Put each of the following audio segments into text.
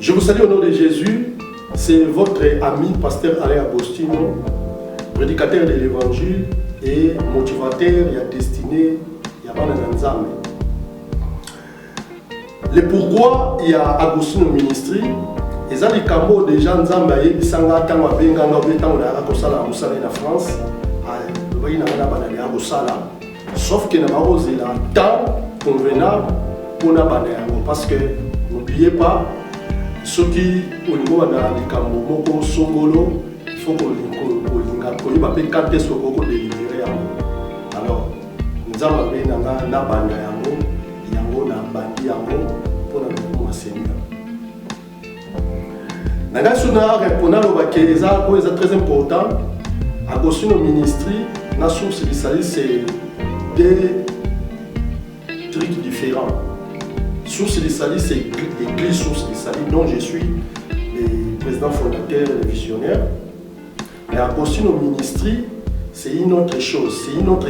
Je vous salue au nom de Jésus. C'est votre ami, pasteur Alain Agostino, prédicateur de l'évangile et motivateur et destiné à Banananzame. Le pourquoi il y a Agostino Ministry, et ça les cambos des gens Nzambaye, Bisanga, Tangwa Benganga, Betanga, Akosala, Moussala en France, il y a Agosala. Sauf qu'il n'y a pas osé là, temps convenable pour la banane. Parce que n'oubliez pas, ceux qui au niveau de la Cambo, Songolo, il faut qu'on les quand est-ce qu'on peut délivrer. Alors, nous avons fait un bande yango na bandi yango pour la Seigneur. Nagasuna répondant au baquet, c'est très important. Agostino Ministry, la source de salut, c'est des trucs différents. Source de salut, c'est l'église source de salut dont je suis le président fondateur et visionnaire. Mais Agostino Ministry, c'est une autre chose, c'est une autre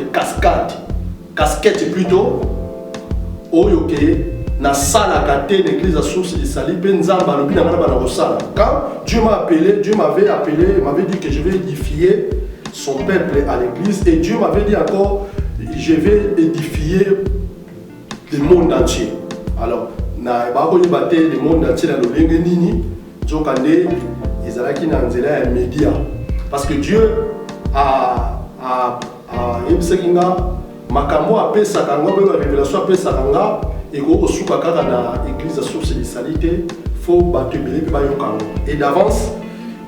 casquette plutôt. Oyoke na sala kate l'église à source de salut benzamba lobi na bana rosala. Quand Dieu m'a appelé, Dieu m'avait appelé, m'avait dit que je vais édifier son peuple à l'église et Dieu m'avait dit encore je vais édifier le monde entier. Alors na bako yibate le monde entier na lolenge nini jokande ezalaki na nzela ya média parce que Dieu a yebsekinga makambo apesa kanga ba révélation apesa kanga et ko suka kaka na église source de salité faut batubele pe ba yokango et d'avance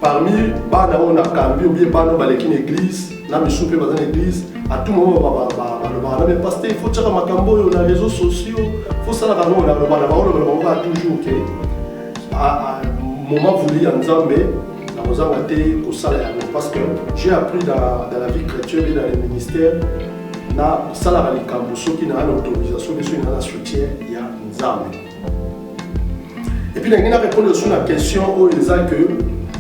parmi bana on a cambi ou bien bana baleki une église na misupe ba dans l'église à tout moment ba mais pasteur il faut tira makambo yo na réseaux sociaux faut ça la kanga na ba toujours que à moment voulu en Nzambe na ozanga te ko sala ya parce que j'ai appris dans la vie chrétienne et dans le ministère na sala les cambo soki na l'autorisation de soki na la soutien ya Nzambe. Et puis na répondre sur la question où ils a que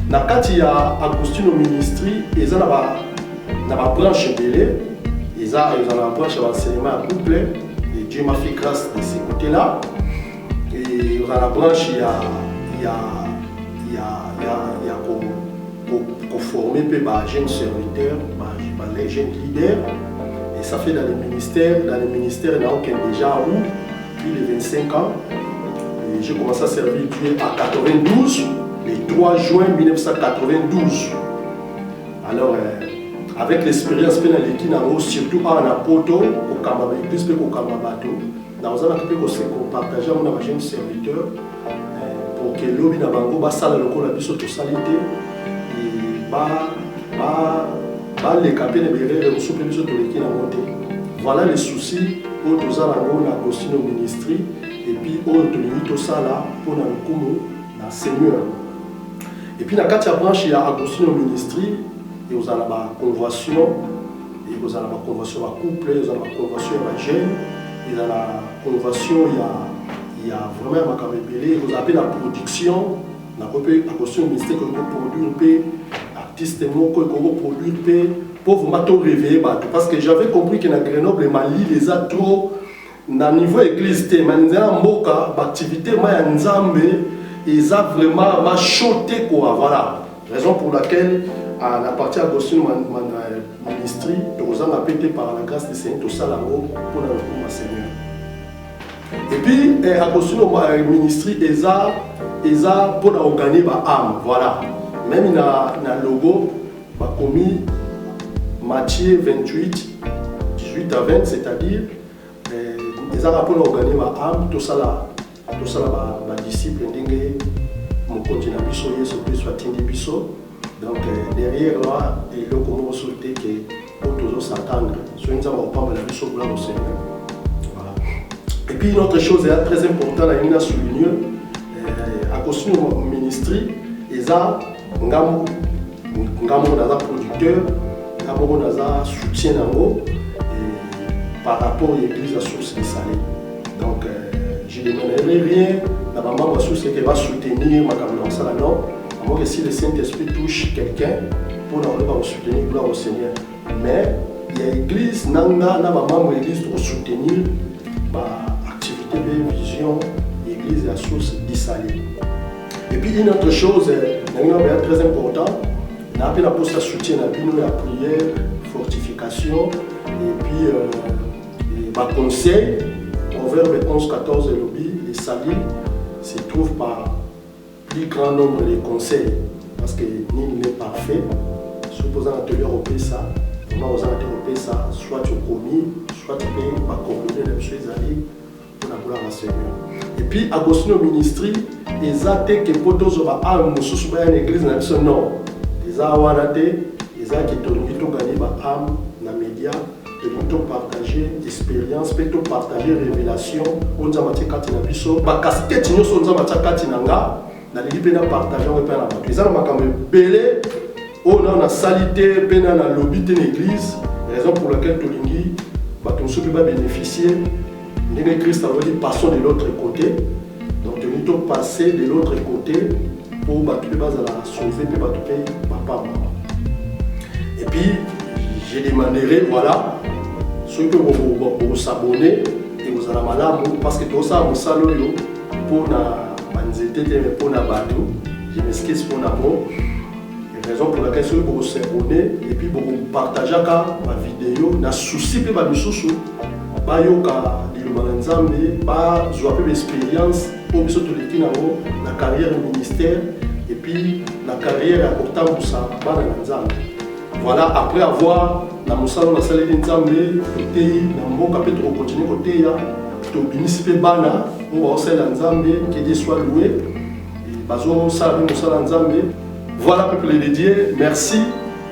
na kati ya Agostino Ministry ils ont na ba branche belé ils ont la branche d'enseignement à couple et Dieu m'a fait grâce de ces côtés là et dans la branche il y a pour former les jeunes serviteurs les jeunes leaders. Et ça fait dans le ministère, il y a déjà plus de 25 ans. J'ai commencé à servir Dieu à 92, le 3 juin 1992. Alors, avec l'expérience que nous surtout en Apoto, au Kamaba, plus que au Kamabato, nous avons partagé avec nos jeunes serviteurs pour que l'eau de Bango, ça le coup la biso totalité et les capés de Béré, les soupes de l'équipe à monter. Voilà les soucis pour nous avons la Agostino Ministry et puis pour nous tout ça là pour nous la Seigneur. Et puis dans la quatrième branche il y a Agostino Ministry et vous avez la convention et vous avez la convention à couple, vous avez la convention à jeune, et dans la convention il y a vraiment ma camébélé, vous avez la production, la Agostino Ministry que vous produisez artiste moko ko produire pour vous réveiller parce que j'avais compris que na Grenoble Mali les a trop na niveau église té manza mboka activité ma ya Nzambe ils a vraiment ma choté quoi voilà raison pour laquelle à la partie Agostino Ministry nous avons pété par la grâce du Seigneur tout ça là-haut pour la Seigneur et puis Agostino Ministry ils a pour organiser ba âme voilà. Même dans le logo, on a commis Matthieu 28, 18 à 20, c'est-à-dire les Arabes ont organisé ma âme, tout ça là, ma disciple, mon continent, Yesu Christ soit tindi biso. Donc derrière là, il y a comment sauter que pour toujours s'attendre. Soit nous avons pas mal de biso pour le Seigneur. Voilà. Et puis une autre chose très importante, il y a souligné, Agostino Ministry, ils ont ngamo naza producteur ngamo naza soutien nango par rapport à l'église à source de salé donc je ne demanderai rien la maman va source qui va soutenir ma caméra ça non à moins que si le Saint-Esprit touche quelqu'un pour nous soutenir gloire au Seigneur mais il y a l'église nanga na maman l'église pour soutenir ma activité de vision l'église à source de salé Et puis une autre chose, très importante, on a appelé la poste à soutien, la prière, fortification, et puis ma conseil, Proverbe 11-14 lobby, les salis se trouvent par plus grand nombre de conseils, parce que nul n'est parfait. Supposant que tu as ça, comment vous avez ça, soit tu commis, soit tu peux pas coordonner les choses pour la gloire à Seigneur. Et puis, Agostino Ministry, ils ont été que pour tous les église non. Ils ont été qui ont gagné âme dans les médias, ils ont partagé expérience, ils ont partagé révélation, on a partagé katina biso, ba casquette nous sommes en katina nga, na libi na partager on peut na bato. Ils ont makambe belé, on a salité, pena na lobby de l'église, raison pour laquelle tolingi bato nous sommes pas bénéficier. Nous Christ a dit passons de l'autre côté, donc nous devons passer de l'autre côté pour battre les bases à la sauver, pour battre papa. Et puis, je demanderai, voilà, ceux que vous s'abonnez et vous allez malade, parce que tout ça, vous savez, pour la banzete, pour la bateau, je m'excuse pour l'amour. Raison pour laquelle ceux que vous s'abonnez et puis vous partagez ma vidéo, na souci pe ba bisusu, ba yoka dilumana nzambe, ba zwa pe expérience pour biso to leki nango na carrière ministère et puis la carrière à kotambusa bana nzambe. Voilà, après avoir la mosala na saleli nzambe, côté na mboka pe to continuer côté ya to binisi pe bana, on va osala nzambe que Dieu soit loué. Bazo sala mosala nzambe. Voilà, peuple dédié, merci.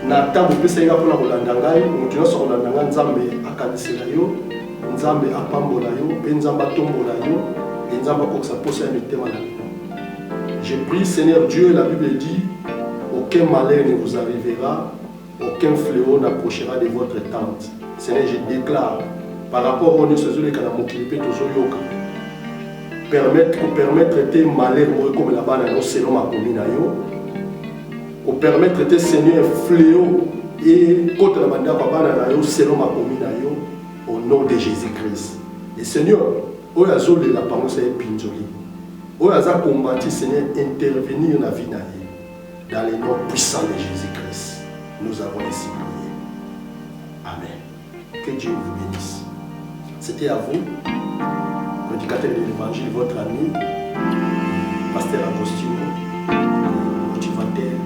Nata vous pouvez pour la Rolandangai, nous tenons sur Rolandangai, Nzambe Akaniselayo, Nzambe Apambolayo, Nzamba Tombolayo, et Nzamba Koksa Posa Mitemanano. Je prie, Seigneur Dieu, la Bible dit, aucun malheur ne vous arrivera, aucun fléau n'approchera de votre tente. Seigneur, je déclare, par rapport au Dieu, c'est celui qui a moqué permettre tes malheurs comme là-bas, selon ma commune. Pour permettre de Seigneur fléau et contre la bande selon ma commune au nom de Jésus-Christ. Et Seigneur, où y a de la parole c'est pinjoli. Où y a combattu Seigneur intervenir dans la vie dans le nom puissant de Jésus-Christ. Nous avons ainsi prié. Amen. Que Dieu vous bénisse. C'était à vous, prédicateur de l'évangile, votre ami, pasteur Agostino, motivateur.